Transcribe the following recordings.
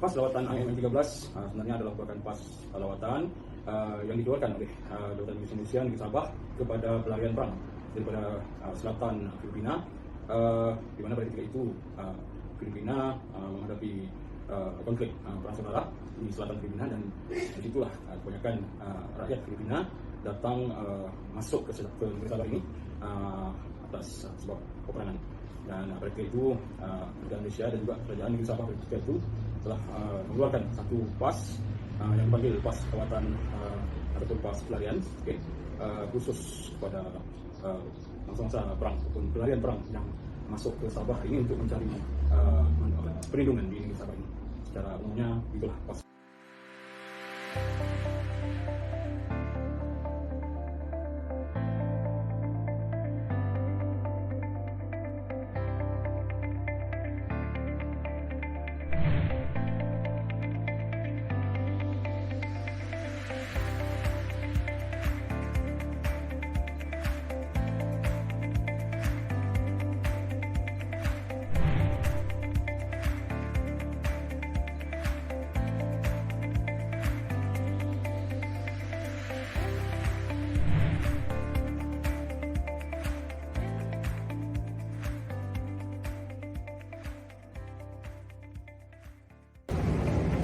PAS lawatan IMM 13 sebenarnya adalah merupakan PAS lawatan yang dikeluarkan oleh Lautan Indonesia Negeri Sabah kepada pelarian perang daripada selatan Filipina, di mana pada ketika itu Filipina menghadapi konflik perang saudara di selatan Filipina, dan disitulah kebanyakan rakyat Filipina datang masuk ke negeri Sabah ini atas sebab peperangan. Dan pada ketika itu Indonesia dan juga kerajaan negeri Sabah pada ketika itu telah mengeluarkan satu PAS yang dipanggil PAS lawatan ataupun PAS pelarian, khusus kepada mangsa-mangsa perang ataupun pelarian perang yang masuk ke Sabah ini untuk mencari perlindungan di negeri Sabah ini. Secara umumnya itulah PAS.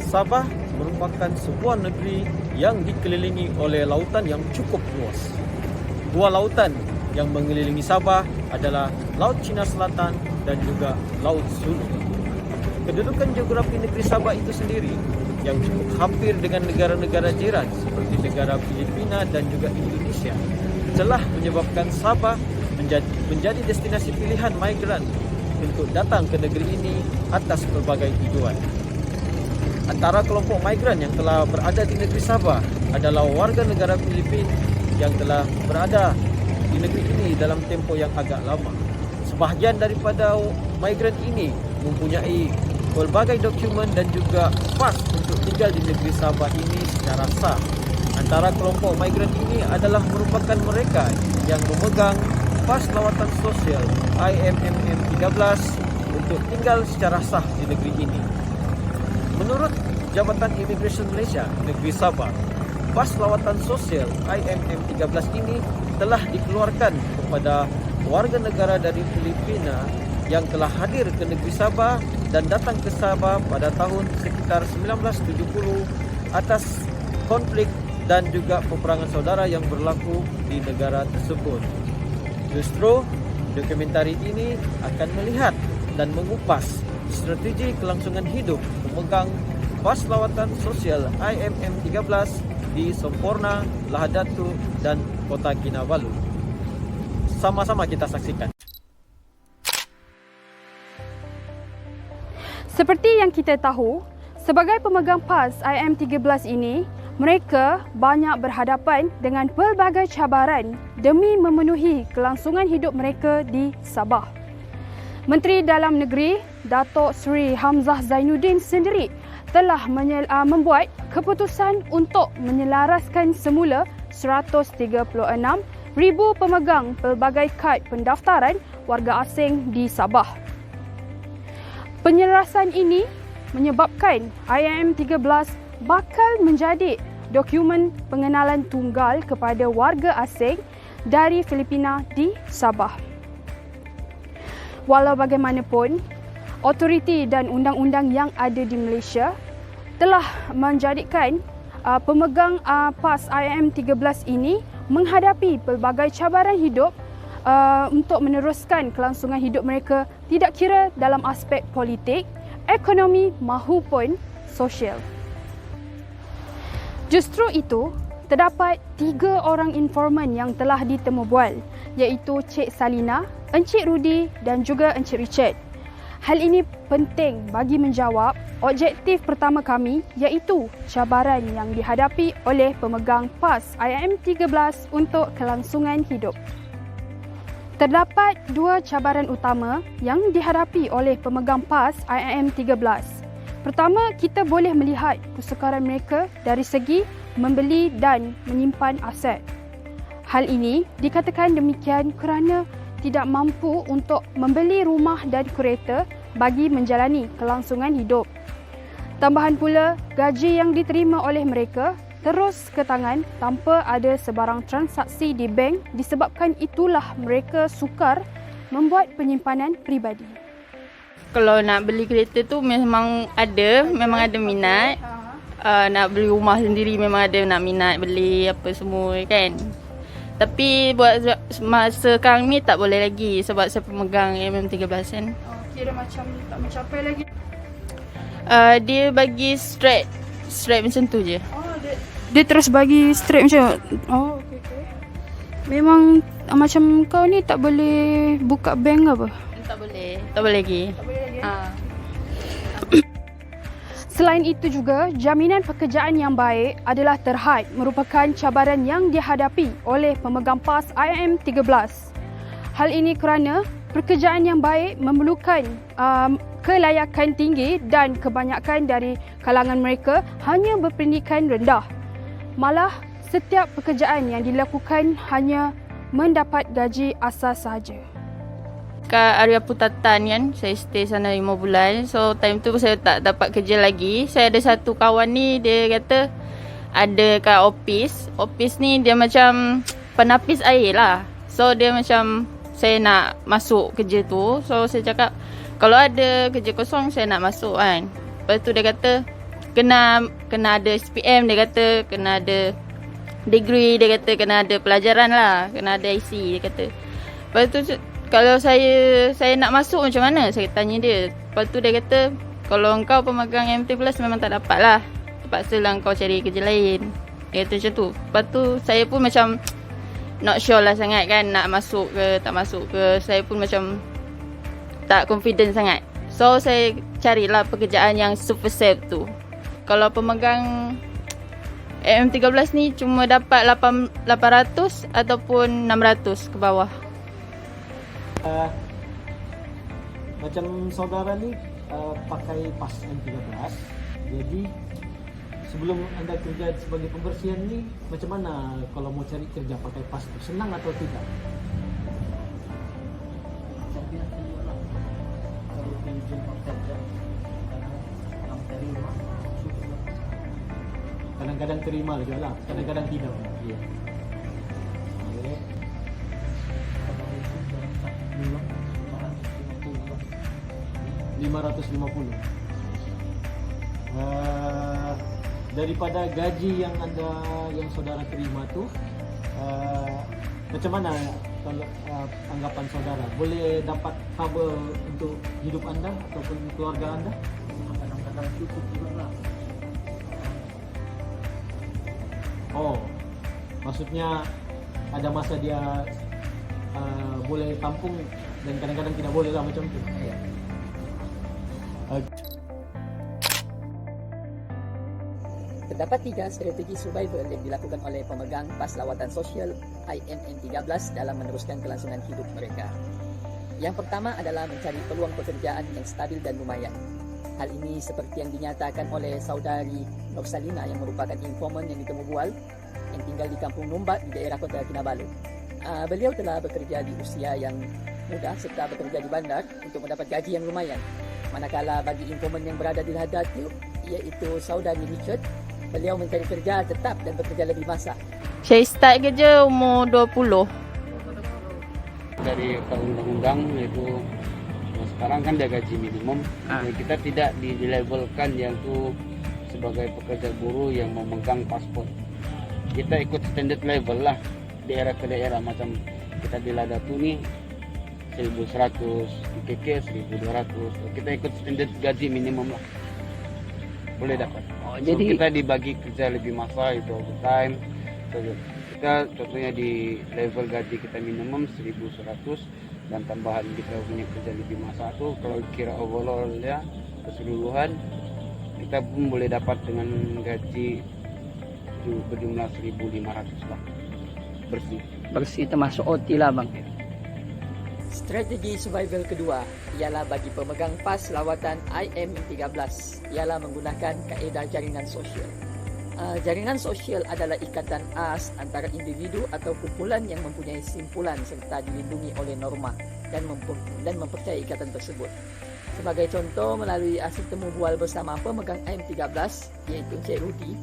Sabah merupakan sebuah negeri yang dikelilingi oleh lautan yang cukup luas. Dua lautan yang mengelilingi Sabah adalah Laut Cina Selatan dan juga Laut Sulu. Kedudukan geografi negeri Sabah itu sendiri yang cukup hampir dengan negara-negara jiran seperti negara Filipina dan juga Indonesia telah menyebabkan Sabah menjadi destinasi pilihan migran untuk datang ke negeri ini atas berbagai tujuan. Antara kelompok migran yang telah berada di negeri Sabah adalah warga negara Filipina yang telah berada di negeri ini dalam tempoh yang agak lama. Sebahagian daripada migran ini mempunyai berbagai dokumen dan juga PAS untuk tinggal di negeri Sabah ini secara sah. Antara kelompok migran ini adalah merupakan mereka yang memegang PAS lawatan sosial IMM 13 untuk tinggal secara sah di negeri ini. Menurut Jabatan Imigresen Malaysia Negeri Sabah, PAS lawatan sosial IMM 13 ini telah dikeluarkan kepada warga negara dari Filipina yang telah hadir ke negeri Sabah dan datang ke Sabah pada tahun sekitar 1970 atas konflik dan juga peperangan saudara yang berlaku di negara tersebut. Justru dokumentari ini akan melihat dan mengupas strategi kelangsungan hidup pemegang PAS lawatan sosial IMM 13 di Semporna, Lahad Datu dan Kota Kinabalu. Sama-sama kita saksikan. Seperti yang kita tahu, sebagai pemegang PAS IMM 13 ini, mereka banyak berhadapan dengan pelbagai cabaran demi memenuhi kelangsungan hidup mereka di Sabah. Menteri Dalam Negeri Datuk Seri Hamzah Zainuddin sendiri telah membuat keputusan untuk menyelaraskan semula 136,000 pemegang pelbagai kad pendaftaran warga asing di Sabah. Penyelarasan ini menyebabkan IMM 13 bakal menjadi dokumen pengenalan tunggal kepada warga asing dari Filipina di Sabah. Walau bagaimanapun, otoriti dan undang-undang yang ada di Malaysia telah menjadikan pemegang PAS IMM 13 ini menghadapi pelbagai cabaran hidup untuk meneruskan kelangsungan hidup mereka, tidak kira dalam aspek politik, ekonomi maupun sosial. Justru itu, terdapat 3 orang informan yang telah ditemubual, iaitu Cik Salina, Encik Rudy dan juga Encik Richard. Hal ini penting bagi menjawab objektif pertama kami, iaitu cabaran yang dihadapi oleh pemegang PAS IMM 13 untuk kelangsungan hidup. Terdapat 2 cabaran utama yang dihadapi oleh pemegang PAS IMM 13. Pertama, kita boleh melihat kesukaran mereka dari segi membeli dan menyimpan aset. Hal ini dikatakan demikian kerana tidak mampu untuk membeli rumah dan kereta bagi menjalani kelangsungan hidup. Tambahan pula, gaji yang diterima oleh mereka terus ke tangan tanpa ada sebarang transaksi di bank disebabkan itulah mereka sukar membuat penyimpanan peribadi. Kalau nak beli kereta tu memang ada minat. Nak beli rumah sendiri memang ada nak minat beli apa semua kan. Tapi buat masa sekarang ni tak boleh lagi sebab saya pemegang MM13 kan. Kira macam tak mencapai lagi. Dia bagi straight macam tu je. Dia terus bagi straight macam okey. Memang macam kau ni tak boleh buka bank apa? Tak boleh lagi. Selain itu juga, jaminan pekerjaan yang baik adalah terhad merupakan cabaran yang dihadapi oleh pemegang PAS IM13. Hal ini kerana pekerjaan yang baik memerlukan kelayakan tinggi dan kebanyakan dari kalangan mereka hanya berpendidikan rendah. Malah, setiap pekerjaan yang dilakukan hanya mendapat gaji asas sahaja. Kat Arya Putatan kan, saya stay sana 5 bulan. So time tu saya tak dapat kerja lagi. Saya ada satu kawan ni, dia kata ada kat office ni dia macam penapis air lah. So dia macam saya nak masuk kerja tu. So saya cakap kalau ada kerja kosong saya nak masuk kan. Lepas tu dia kata kena ada SPM, dia kata kena ada degree, dia kata kena ada pelajaran lah, kena ada IC dia kata. Lepas tu kalau saya nak masuk macam mana? Saya tanya dia. Lepas tu dia kata, kalau engkau pemegang M13 memang tak dapat lah. Terpaksa lah engkau cari kerja lain. Dia kata macam tu. Lepas tu saya pun macam not sure lah sangat kan nak masuk ke tak masuk ke. Saya pun macam tak confident sangat. So saya carilah pekerjaan yang super safe tu. Kalau pemegang M13 ni cuma dapat 800 ataupun 600 ke bawah. Macam saudara ni pakai PAS M13. Jadi sebelum anda kerja sebagai pembersihan ni, macam mana kalau mau cari kerja pakai PAS tu? Senang atau tidak? Kadang-kadang terima juga lah, kadang-kadang tidak. Ya. 550. Daripada gaji yang saudara terima tu, macam mana kalau anggapan saudara? Boleh dapat cover untuk hidup anda ataupun keluarga anda? Kadang-kadang cukup juga lah. Oh, maksudnya ada masa dia boleh tampung dan kadang-kadang tidak boleh lah macam tu. Ya. Terdapat 3 strategi survival yang dilakukan oleh pemegang PAS Lawatan Sosial IMM13 dalam meneruskan kelangsungan hidup mereka. Yang pertama adalah mencari peluang pekerjaan yang stabil dan lumayan. Hal ini seperti yang dinyatakan oleh saudari Nursalina yang merupakan informan yang ditemu bual yang tinggal di Kampung Numbak di daerah Kota Kinabalu. Beliau telah bekerja di usia yang muda serta bekerja di bandar untuk mendapat gaji yang lumayan. Manakala bagi informan yang berada di Lahadatiu, iaitu saudari Richard, beliau mencari kerja tetap dan bekerja lebih masa. Saya start kerja umur 20. Dari undang-undang itu sekarang kan dia gaji minimum. Kita tidak dilabelkan yang itu sebagai pekerja buruh yang memegang paspor. Kita ikut standard level lah, daerah ke daerah. Macam kita di Ladatu ni 1.100, di KK 1.200. Kita ikut standard gaji minimum lah, boleh dapat. Jadi kita dibagi kerja lebih masa, itu overtime. So, kita contohnya di level gaji kita minimum 1.100 dan tambahan kita punya kerja lebih masa tu, kalau kira overall ya keseluruhan kita pun boleh dapat dengan gaji berjumlah 1.500 lah bersih Termasuk OT lah bang. Strategi survival kedua ialah bagi pemegang PAS lawatan IM13 ialah menggunakan kaedah jaringan sosial. Jaringan sosial adalah ikatan as antara individu atau kumpulan yang mempunyai simpulan serta dilindungi oleh norma dan mempercayai ikatan tersebut. Sebagai contoh, melalui hasil temu bual bersama pemegang IM13 iaitu Encik Rudi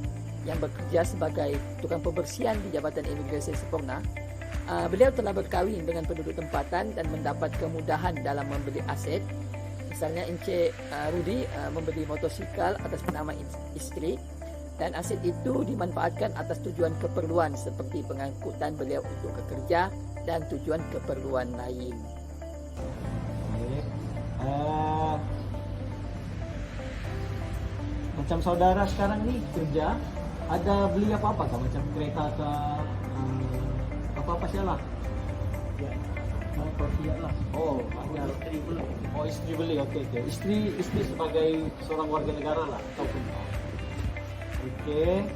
yang bekerja sebagai tukang pembersihan di Jabatan Imigresen Semporna, beliau telah berkahwin dengan penduduk tempatan dan mendapat kemudahan dalam membeli aset. Misalnya Encik Rudi membeli motosikal atas nama isteri dan aset itu dimanfaatkan atas tujuan keperluan seperti pengangkutan beliau untuk bekerja dan tujuan keperluan lain. Macam saudara sekarang ni kerja, ada beli apa-apa kah? Macam kereta ke apa-apa sialah? Ya. Lah. Oh, istri beli. Okey. Istri sebagai seorang warga negara lah ataupun. Okey.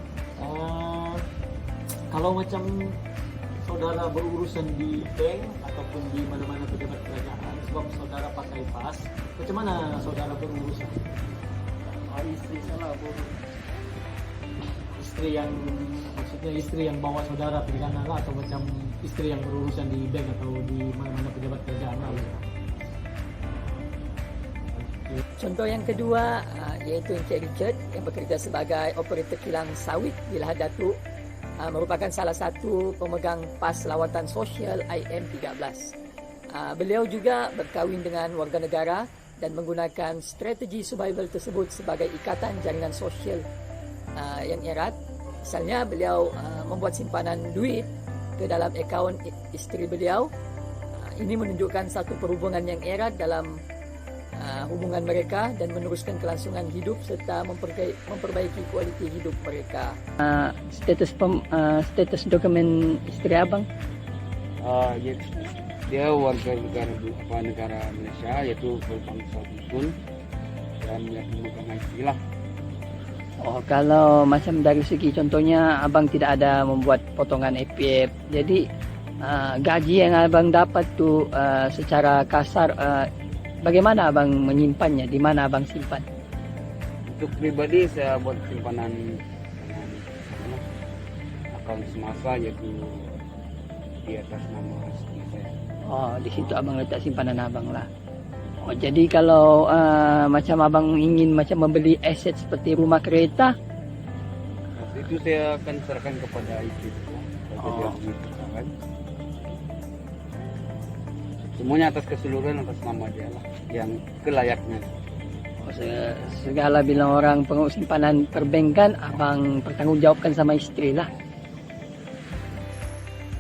Kalau macam saudara berurusan di bank ataupun di mana-mana pejabat kerajaan, sebab saudara pakai pas, macam mana saudara berurusan? Istri salah istri yang bawa saudara pergi sana lah, atau macam istri yang berurusan di bank atau di mana-mana pejabat kerajaan lah. Contoh yang kedua iaitu Encik Richard yang bekerja sebagai operator kilang sawit di Lahad Datuk, merupakan salah satu pemegang pas lawatan sosial IM13. Beliau juga berkahwin dengan warga negara dan menggunakan strategi survival tersebut sebagai ikatan jaringan sosial yang erat. Misalnya beliau membuat simpanan duit ke dalam akaun isteri beliau. Ini menunjukkan satu perhubungan yang erat dalam hubungan mereka dan meneruskan kelangsungan hidup serta memperbaiki kualiti hidup mereka. Status dokumen isteri abang? Dia warga negara Malaysia, yaitu berbangsa Bikun dan yang memegang IT lah. Oh, kalau macam dari segi contohnya abang tidak ada membuat potongan APF, jadi gaji yang abang dapat tu secara kasar, bagaimana abang menyimpannya? Di mana abang simpan? Untuk pribadi saya buat simpanan akaun semasa, yaitu di atas nama istri saya. Oh, di situ abang letak simpanan abang lah. Oh, jadi kalau macam abang ingin macam membeli aset seperti rumah kereta, itu saya akan serahkan kepada istri saya. Semuanya atas keseluruhan atas nama dia lah, yang kelayaknya. Oh, segala bila orang simpanan perbankan, abang bertanggungjawabkan sama istri lah.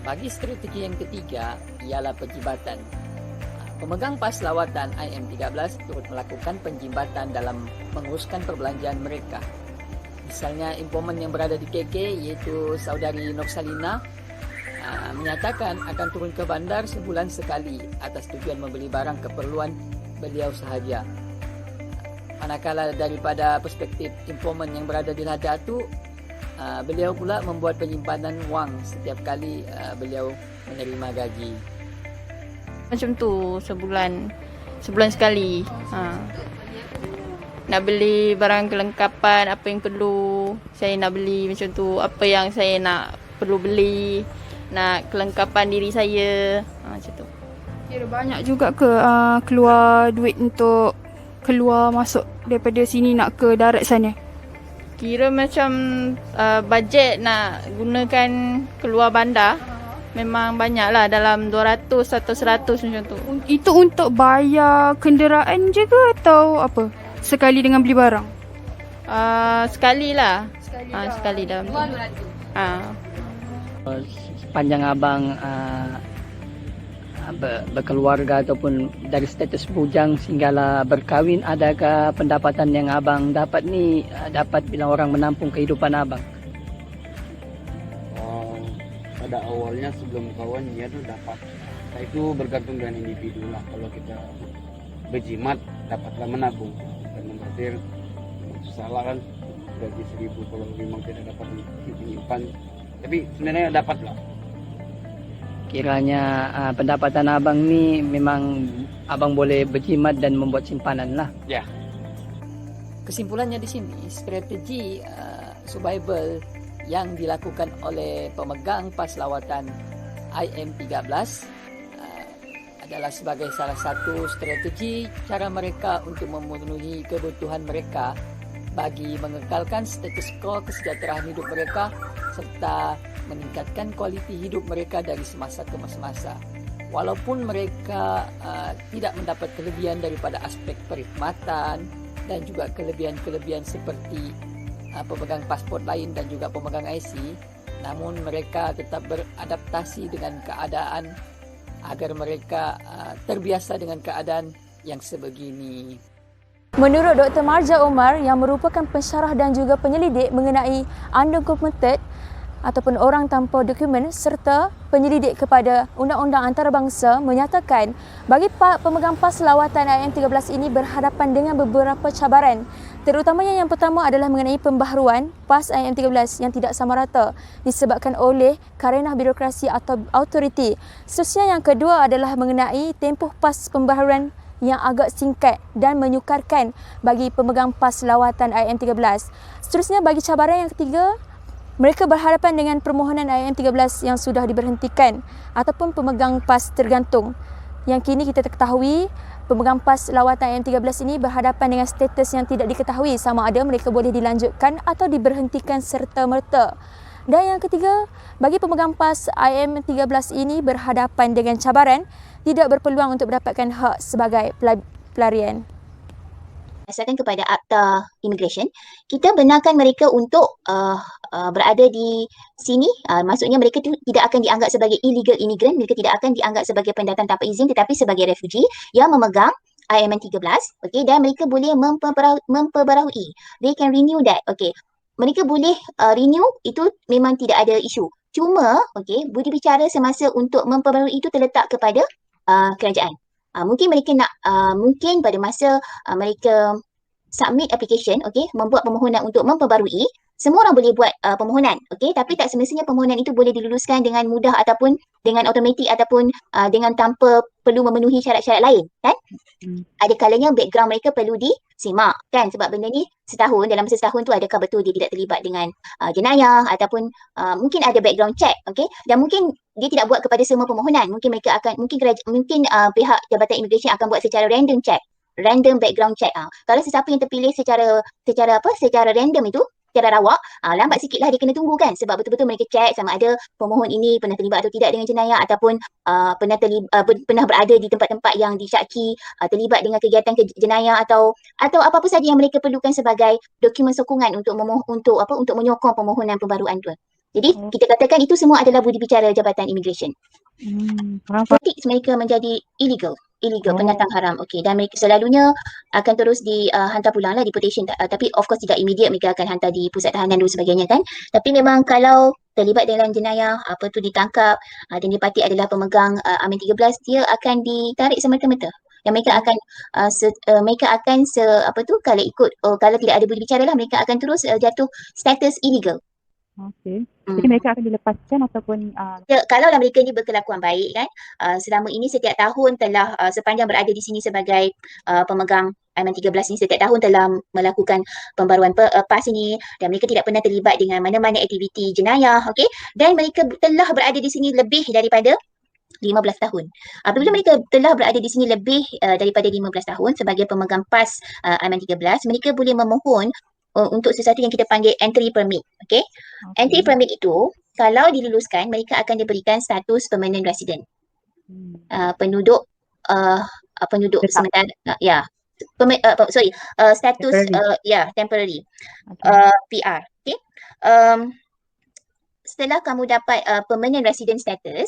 Bagi strategi yang ketiga ialah penjibatan. Pemegang pas lawatan IM13 turut melakukan penjibatan dalam menguruskan perbelanjaan mereka. Misalnya informan yang berada di KK iaitu saudari Nursalina menyatakan akan turun ke bandar sebulan sekali atas tujuan membeli barang keperluan beliau sahaja. Manakala daripada perspektif informan yang berada di Lahad Datuk, beliau pula membuat penyimpanan wang setiap kali beliau menerima gaji. Macam tu sebulan sekali. Nak beli barang kelengkapan, apa yang perlu saya nak beli macam tu, apa yang saya nak perlu beli, nak kelengkapan diri saya, macam tu. Kira banyak juga ke keluar duit untuk keluar masuk daripada sini nak ke darat sana? Kira macam bajet nak gunakan keluar bandar memang banyak lah, dalam 200 atau 100 macam tu. Itu untuk bayar kenderaan je ke atau apa? Sekali dengan beli barang? Sekali lah. Sekali dalam tu. Sepanjang abang berkeluarga ataupun dari status bujang sehinggalah berkahwin, adakah pendapatan yang abang dapat ni dapat bila orang menampung kehidupan abang? Pada awalnya sebelum kawan ya tu dapat. Nah, itu bergantung dengan individu lah. Kalau kita berjimat dapatlah menabung. Dan membatir salah kan gaji 1.000 kalau memang tidak dapat menyimpan. Tapi sebenarnya dapat lah. Kiranya pendapatan abang ni memang abang boleh berjimat dan membuat simpanan lah. Ya. Kesimpulannya di sini, strategi survival yang dilakukan oleh pemegang pas lawatan IM13 adalah sebagai salah satu strategi cara mereka untuk memenuhi kebutuhan mereka bagi mengekalkan status quo kesejahteraan hidup mereka serta meningkatkan kualiti hidup mereka dari semasa ke masa. Walaupun mereka tidak mendapat kelebihan daripada aspek perkhidmatan dan juga kelebihan-kelebihan seperti pemegang pasport lain dan juga pemegang IC, namun mereka tetap beradaptasi dengan keadaan agar mereka terbiasa dengan keadaan yang sebegini. Menurut Dr. Marja Omar yang merupakan pensyarah dan juga penyelidik mengenai undocumented ataupun orang tanpa dokumen serta penyelidik kepada Undang-Undang Antarabangsa menyatakan bagi pemegang pas lawatan IM13 ini berhadapan dengan beberapa cabaran, terutamanya yang pertama adalah mengenai pembaharuan pas IM13 yang tidak sama rata disebabkan oleh karenah birokrasi atau autoriti. Seterusnya yang kedua adalah mengenai tempoh pas pembaharuan yang agak singkat dan menyukarkan bagi pemegang pas lawatan IM13. Seterusnya bagi cabaran yang ketiga, mereka berhadapan dengan permohonan IM13 yang sudah diberhentikan ataupun pemegang pas tergantung. Yang kini kita ketahui pemegang pas lawatan IM13 ini berhadapan dengan status yang tidak diketahui sama ada mereka boleh dilanjutkan atau diberhentikan serta-merta. Dan yang ketiga, bagi pemegang pas IM13 ini berhadapan dengan cabaran tidak berpeluang untuk mendapatkan hak sebagai pelarian. Berdasarkan kepada Akta Immigration, kita benarkan mereka untuk berada di sini. Maksudnya mereka tidak akan dianggap sebagai illegal immigrant, mereka tidak akan dianggap sebagai pendatang tanpa izin tetapi sebagai refugee yang memegang IMN13, okay, dan mereka boleh memperbarui. They can renew that. Okay. Mereka boleh renew, itu memang tidak ada isu. Cuma, okay, budi bicara semasa untuk memperbarui itu terletak kepada kerajaan. Mungkin mereka nak, mungkin pada masa mereka submit application, okay, membuat permohonan untuk memperbarui, semua orang boleh buat permohonan, okay, tapi tak semestinya permohonan itu boleh diluluskan dengan mudah ataupun dengan automatik ataupun dengan tanpa perlu memenuhi syarat-syarat lain, kan? Ada kalanya background mereka perlu disimak, kan? Sebab benda ni dalam masa setahun tu adakah betul dia tidak terlibat dengan jenayah ataupun mungkin ada background check, okay? Dan mungkin dia tidak buat kepada semua permohonan. Mungkin mereka akan, mungkin pihak Jabatan Immigration akan buat secara random check, random background check. Kalau sesiapa yang terpilih secara random itu, secara rawak, lambat sikitlah dia kena tunggu, kan? Sebab betul-betul mereka check sama ada pemohon ini pernah terlibat atau tidak dengan jenayah ataupun pernah berada di tempat-tempat yang disyaki terlibat dengan kegiatan jenayah atau apa-apa saja yang mereka perlukan sebagai dokumen sokongan untuk menyokong permohonan pembaruan tu. Jadi kita katakan itu semua adalah budi bicara Jabatan Immigration. Politik mereka menjadi illegal, pendatang haram. Okey, dan mereka selalunya akan terus dihantar pulang lah, deportation, tapi of course tidak immediate, mereka akan hantar di pusat tahanan dulu sebagainya, kan. Tapi memang kalau terlibat dalam jenayah, ditangkap dan didapati adalah pemegang IMN13, dia akan ditarik semata-mata. Yang mereka akan kalau ikut kalau tidak ada budi bicara lah, mereka akan terus jatuh status illegal. Okey. Jadi mereka akan dilepaskan ataupun kalaulah mereka ni berkelakuan baik, kan, selama ini setiap tahun telah sepanjang berada di sini sebagai pemegang IMN13 ni, setiap tahun telah melakukan pembaruan PAS ini dan mereka tidak pernah terlibat dengan mana-mana aktiviti jenayah, okey, dan mereka telah berada di sini lebih daripada 15 tahun. Apabila mereka telah berada di sini lebih daripada 15 tahun sebagai pemegang PAS IMN13, mereka boleh memohon untuk sesuatu yang kita panggil entry permit, okay? Entry permit itu kalau diluluskan, mereka akan diberikan status permanent resident, penduduk sementara, status temporary, PR, okay? Setelah kamu dapat permanent resident status,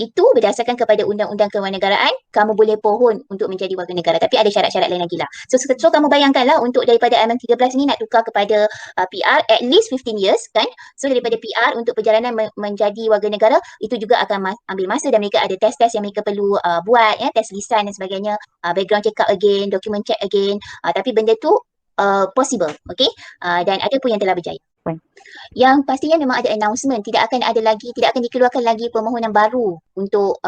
itu berdasarkan kepada Undang-Undang Kewarganegaraan, kamu boleh pohon untuk menjadi warga negara. Tapi ada syarat-syarat lain lagi lah. So kamu bayangkanlah untuk daripada IMN13 ni nak tukar kepada PR at least 15 years, kan? So daripada PR untuk perjalanan menjadi warga negara, itu juga akan ambil masa dan mereka ada test-test yang mereka perlu buat, ya, test lisan dan sebagainya, background check up again, document check again. Tapi benda tu possible, okay? Dan ada pun yang telah berjaya. Yang pastinya memang ada announcement, tidak akan dikeluarkan lagi permohonan baru untuk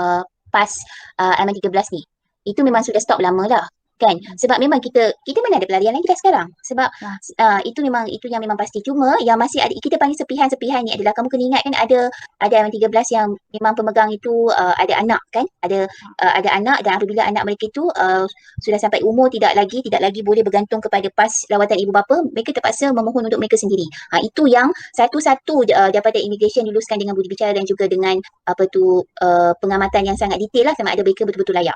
PAS IMN13 ni. Itu memang sudah stop lama lah. kan, sebab memang kita mana ada pelarian lagi dah sekarang, sebab itu yang memang pasti. Cuma yang masih ada, kita panggil sepihan-sepihan ni adalah, kamu kena ingat kan, ada M13 yang memang pemegang itu ada anak kan, ada anak, dan apabila anak mereka itu sudah sampai umur tidak lagi boleh bergantung kepada pas lawatan ibu bapa, mereka terpaksa memohon untuk mereka sendiri. Itu yang satu-satu Jabatan Imigresen luluskan dengan budi bicara dan juga dengan pengamatan yang sangat detail lah, sama ada mereka betul-betul layak.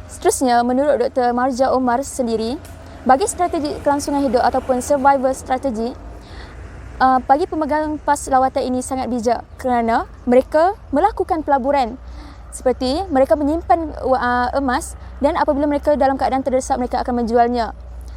Seterusnya, menurut Dr. Marja Omar sendiri, bagi strategi kelangsungan hidup ataupun survival strategi, bagi pemegang pas lawatan ini sangat bijak kerana mereka melakukan pelaburan, seperti mereka menyimpan emas, dan apabila mereka dalam keadaan terdesak, mereka akan menjualnya.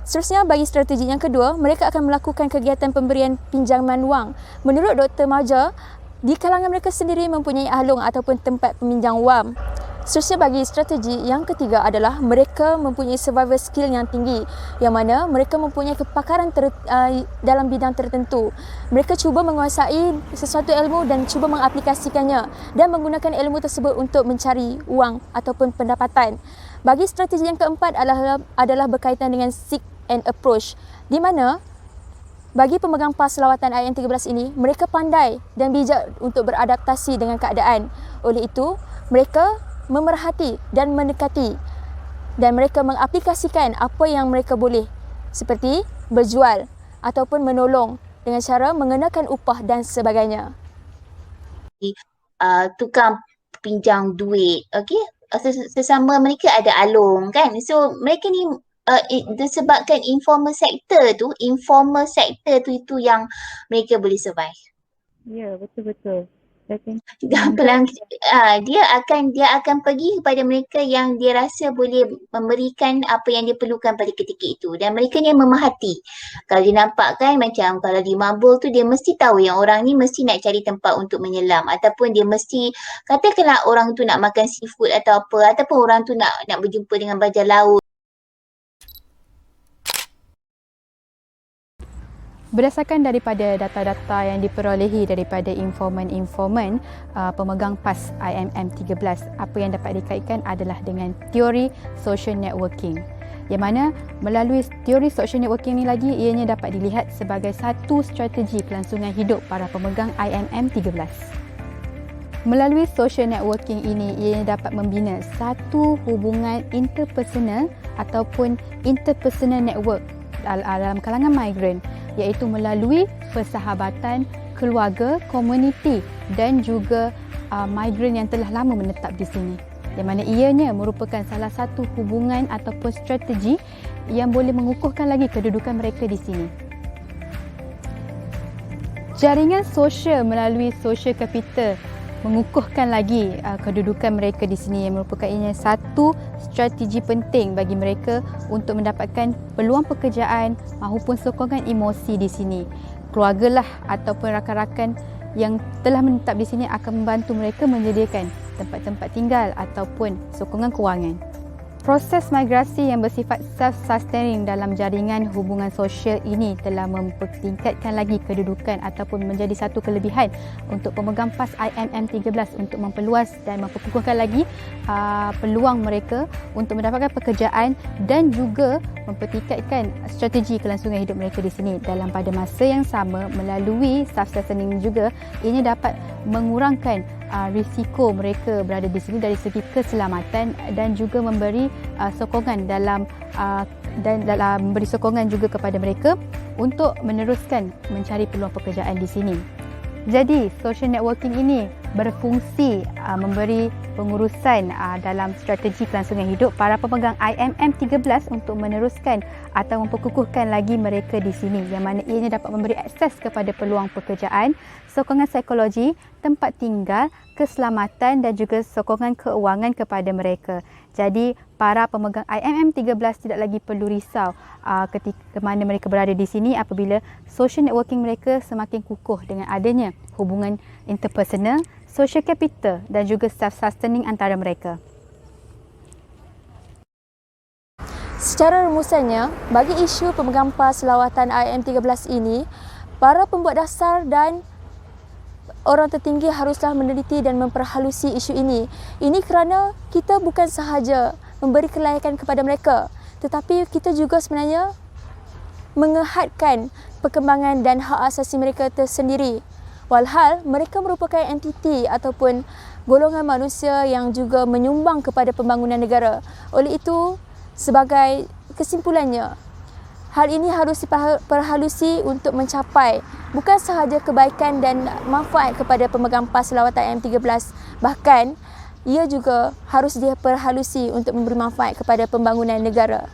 Seterusnya, bagi strategi yang kedua, mereka akan melakukan kegiatan pemberian pinjaman wang. Menurut Dr. Marja, di kalangan mereka sendiri mempunyai ahlung ataupun tempat peminjam wang. Seterusnya, bagi strategi yang ketiga adalah mereka mempunyai survival skill yang tinggi, yang mana mereka mempunyai kepakaran dalam bidang tertentu. Mereka cuba menguasai sesuatu ilmu dan cuba mengaplikasikannya dan menggunakan ilmu tersebut untuk mencari wang ataupun pendapatan. Bagi strategi yang keempat adalah berkaitan dengan seek and approach, di mana bagi pemegang pas lawatan IM13 ini, mereka pandai dan bijak untuk beradaptasi dengan keadaan. Oleh itu, mereka memerhati dan mendekati, dan mereka mengaplikasikan apa yang mereka boleh, seperti berjual ataupun menolong dengan cara mengenakan upah dan sebagainya. Tukang pinjam duit, okey, sesama mereka ada alung kan, so mereka ni disebabkan informal sector tu itu yang mereka boleh survive. Ya, betul-betul. Dia akan pergi kepada mereka yang dia rasa boleh memberikan apa yang dia perlukan pada ketika itu, dan mereka ni memahati. Kalau dia nampak kan, macam kalau dia mabul tu, dia mesti tahu yang orang ni mesti nak cari tempat untuk menyelam, ataupun dia mesti, katakanlah orang tu nak makan seafood atau apa, ataupun orang tu nak berjumpa dengan bajak laut. Berdasarkan daripada data-data yang diperolehi daripada informan-informan pemegang PAS IMM13, apa yang dapat dikaitkan adalah dengan teori social networking, yang mana melalui teori social networking ni lagi, ianya dapat dilihat sebagai satu strategi kelangsungan hidup para pemegang IMM13. Melalui social networking ini, ianya dapat membina satu hubungan interpersonal ataupun interpersonal network dalam kalangan migran, iaitu melalui persahabatan, keluarga, komuniti dan juga migran yang telah lama menetap di sini, yang mana ianya merupakan salah satu hubungan ataupun strategi yang boleh mengukuhkan lagi kedudukan mereka di sini. Jaringan sosial melalui social capital mengukuhkan lagi kedudukan mereka di sini, yang merupakan ianya satu strategi penting bagi mereka untuk mendapatkan peluang pekerjaan maupun sokongan emosi di sini. Keluargalah ataupun rakan-rakan yang telah menetap di sini akan membantu mereka menyediakan tempat-tempat tinggal ataupun sokongan kewangan. Proses migrasi yang bersifat self-sustaining dalam jaringan hubungan sosial ini telah mempertingkatkan lagi kedudukan ataupun menjadi satu kelebihan untuk pemegang PAS IMM13 untuk memperluas dan memperkukuhkan lagi peluang mereka untuk mendapatkan pekerjaan dan juga mempertingkatkan strategi kelangsungan hidup mereka di sini. Dalam pada masa yang sama, melalui self-sustaining juga, ianya dapat mengurangkan risiko mereka berada di sini dari segi keselamatan dan juga memberi sokongan dalam memberi sokongan juga kepada mereka untuk meneruskan mencari peluang pekerjaan di sini. Jadi, social networking ini berfungsi memberi pengurusan dalam strategi kelangsungan hidup para pemegang IMM13 untuk meneruskan atau memperkukuhkan lagi mereka di sini, yang mana ianya dapat memberi akses kepada peluang pekerjaan, sokongan psikologi, tempat tinggal, keselamatan dan juga sokongan keuangan kepada mereka. Jadi, para pemegang IMM13 tidak lagi perlu risau ketika mana mereka berada di sini apabila social networking mereka semakin kukuh dengan adanya hubungan interpersonal, social capital dan juga self-sustaining antara mereka. Secara rumusannya, bagi isu pemegang PAS lawatan IM13 ini, para pembuat dasar dan orang tertinggi haruslah meneliti dan memperhalusi isu ini. Ini kerana kita bukan sahaja memberi kelayakan kepada mereka. Tetapi kita juga sebenarnya mengehadkan perkembangan dan hak asasi mereka tersendiri. Walhal mereka merupakan entiti ataupun golongan manusia yang juga menyumbang kepada pembangunan negara. Oleh itu, sebagai kesimpulannya, hal ini harus diperhalusi untuk mencapai bukan sahaja kebaikan dan manfaat kepada pemegang PAS lawatan M13, bahkan ia juga harus diperhalusi untuk memberi manfaat kepada pembangunan negara.